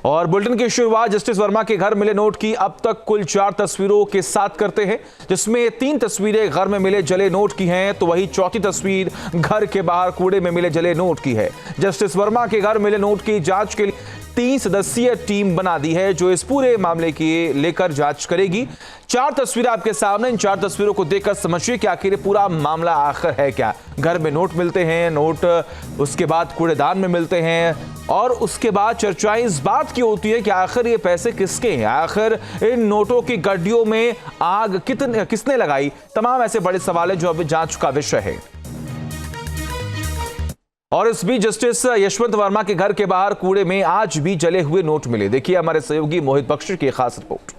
और बुलेटिन की शुरुआत जस्टिस वर्मा के घर मिले नोट की। अब तक कुल 4 तस्वीरों के साथ करते हैं, जिसमें 3 तस्वीरें घर में मिले जले नोट की हैं, तो वही चौथी तस्वीर घर के बाहर कूड़े में मिले जले नोट की है। जस्टिस वर्मा के घर मिले नोट की जांच के लिए 3 सदस्यीय टीम बना दी है, जो इस पूरे मामले की लेकर जांच करेगी। 4 तस्वीरें आपके सामने, इन 4 तस्वीरों को देखकर समझिए कि आखिर पूरा मामला आखिर है क्या। घर में नोट मिलते हैं, नोट उसके बाद कूड़ेदान में मिलते हैं, और उसके बाद चर्चाएं इस बात की होती है कि आखिर ये पैसे किसके हैं, आखिर इन नोटों की गड्डियों में आग किसने लगाई। तमाम ऐसे बड़े सवाल हैं जो अभी जांच का विषय है। और इस बीच जस्टिस यशवंत वर्मा के घर के बाहर कूड़े में आज भी जले हुए नोट मिले। देखिए हमारे सहयोगी मोहित बख्शी की खास रिपोर्ट।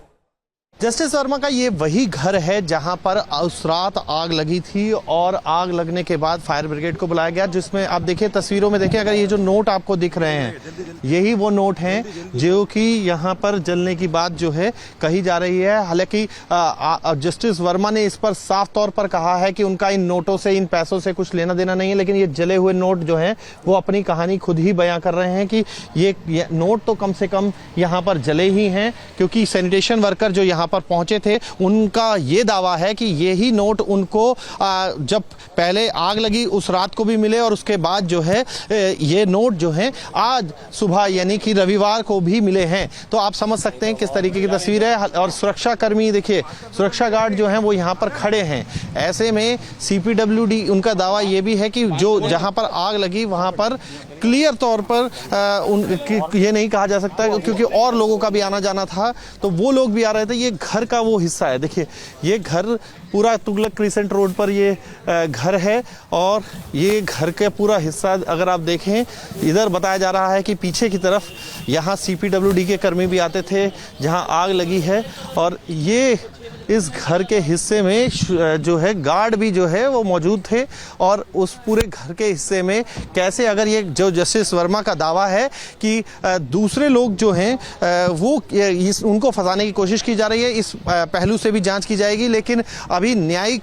जस्टिस वर्मा का ये वही घर है जहां पर उस रात आग लगी थी और आग लगने के बाद फायर ब्रिगेड को बुलाया गया, जिसमें आप देखिए तस्वीरों में देखिए, अगर ये जो नोट आपको दिख रहे हैं यही वो नोट हैं जो कि यहां पर जलने की बात जो है कही जा रही है। हालांकि जस्टिस वर्मा ने इस पर साफ तौर पर कहा है कि उनका इन नोटों से, इन पैसों से कुछ लेना देना नहीं है, लेकिन ये जले हुए नोट जो हैं वो अपनी कहानी खुद ही बयां कर रहे हैं कि ये नोट तो कम से कम यहाँ पर जले ही हैं, क्योंकि सैनिटेशन वर्कर जो यहाँ पर पहुंचे थे उनका ये दावा है कि यही नोट उनको जब पहले आग लगी उस रात को भी मिले, और उसके बाद जो है ये नोट जो है आज सुबह यानी कि रविवार को भी मिले हैं। तो आप समझ सकते हैं किस तरीके की तस्वीर है। और सुरक्षा कर्मी देखिए, सुरक्षा गार्ड जो हैं वो यहाँ पर खड़े हैं। ऐसे में सीपीडब्ल्यूडी उनका दावा ये भी है कि जो जहाँ पर आग लगी वहाँ पर क्लियर तौर पर ये नहीं कहा जा सकता, क्योंकि और लोगों का भी आना जाना था, तो वो लोग भी आ रहे थे। ये घर का वो हिस्सा है, देखिए ये घर पूरा तुगलक क्रिसेंट रोड पर ये घर है, और ये घर का पूरा हिस्सा अगर आप देखें, इधर बताया जा रहा है कि पीछे की तरफ यहाँ सीपीडब्ल्यूडी के कर्मी भी आते थे जहाँ आग लगी है, और ये इस घर के हिस्से में जो है गार्ड भी जो है वो मौजूद थे। और उस पूरे घर के हिस्से में कैसे, अगर ये जो जस्टिस वर्मा का दावा है कि दूसरे लोग जो हैं वो उनको फंसाने की कोशिश की जा रही है, इस पहलू से भी जांच की जाएगी। लेकिन अभी न्यायिक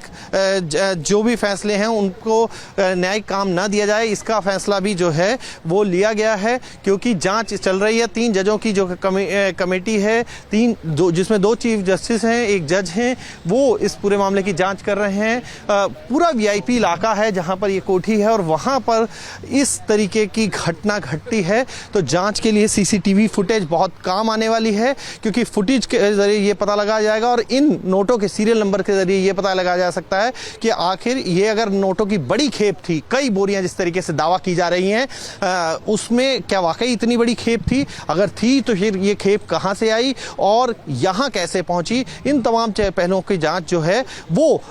जो भी फैसले हैं उनको न्यायिक काम ना दिया जाए, इसका फैसला भी जो है वो लिया गया है, क्योंकि जांच चल रही है। 3 जजों की जो कमेटी है, जिसमें 2 चीफ जस्टिस हैं, 1 जज हैं, वो इस पूरे मामले की जांच कर रहे हैं। पूरा वीआईपी इलाका है जहां पर ये कोठी है, और वहां पर इस तरीके की घटना घटती है, तो जांच के लिए सीसीटीवी फुटेज बहुत काम आने वाली है, क्योंकि फुटेज के जरिए ये पता लगाया जाएगा, और इन नोटों के सीरियल नंबर के जरिए ये पता लगाया जा सकता है कि आखिर ये अगर नोटों की बड़ी खेप थी, कई बोरियां जिस तरीके से दावा की जा रही हैं, उसमें क्या वाकई इतनी बड़ी खेप थी? अगर थी तो फिर ये खेप कहां से आई और यहां कैसे पहुंची? इन तमाम पहलुओं की जांच जो है वो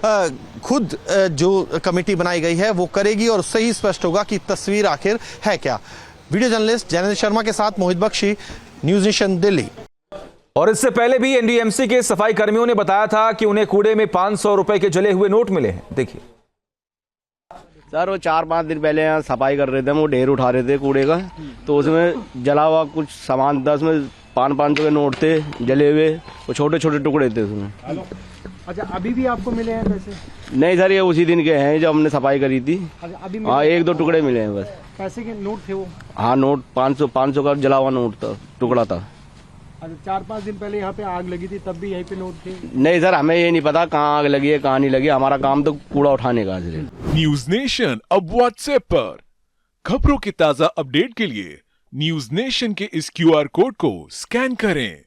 खुद जो कमेटी बनाई गई है वो करेगी, और उससे ही स्पष्ट होगा कि तस्वीर आखिर है क्या। वीडियो जर्नलिस्ट जैनेन्द्र शर्मा के साथ मोहित बख्शी, न्यूज नेशन दिल्ली। और इससे पहले भी एनडीएमसी के सफाई कर्मियों ने बताया था कि उन्हें कूड़े में 500 रुपए के जले हुए नोट मिले हैं। देखिए सर, वो 4-5 दिन पहले यहाँ सफाई कर रहे थे, वो ढेर उठा रहे थे कूड़े का, तो उसमें जला हुआ कुछ सामान था, उसमें 500 के नोट थे जले हुए, वो छोटे छोटे टुकड़े थे उसमें। अच्छा, अभी भी आपको मिले हैं पैसे? नहीं सर, ये उसी दिन के हैं जब हमने सफाई करी थी। अच्छा, अभी हाँ, 1-2 टुकड़े मिले हैं बस। पैसे के नोट थे वो? हाँ, नोट 500 का जला हुआ नोट था, टुकड़ा था। अच्छा, 4-5 दिन पहले यहाँ पे आग लगी थी, तब भी यहीं पे नोट थे? नहीं सर, हमें ये नहीं पता कहाँ आग लगी है कहाँ नहीं लगी, हमारा काम तो कूड़ा उठाने का है। न्यूज नेशन अब व्हाट्सएप पर खबरों के ताजा अपडेट के लिए न्यूज नेशन के इस QR कोड को स्कैन करें।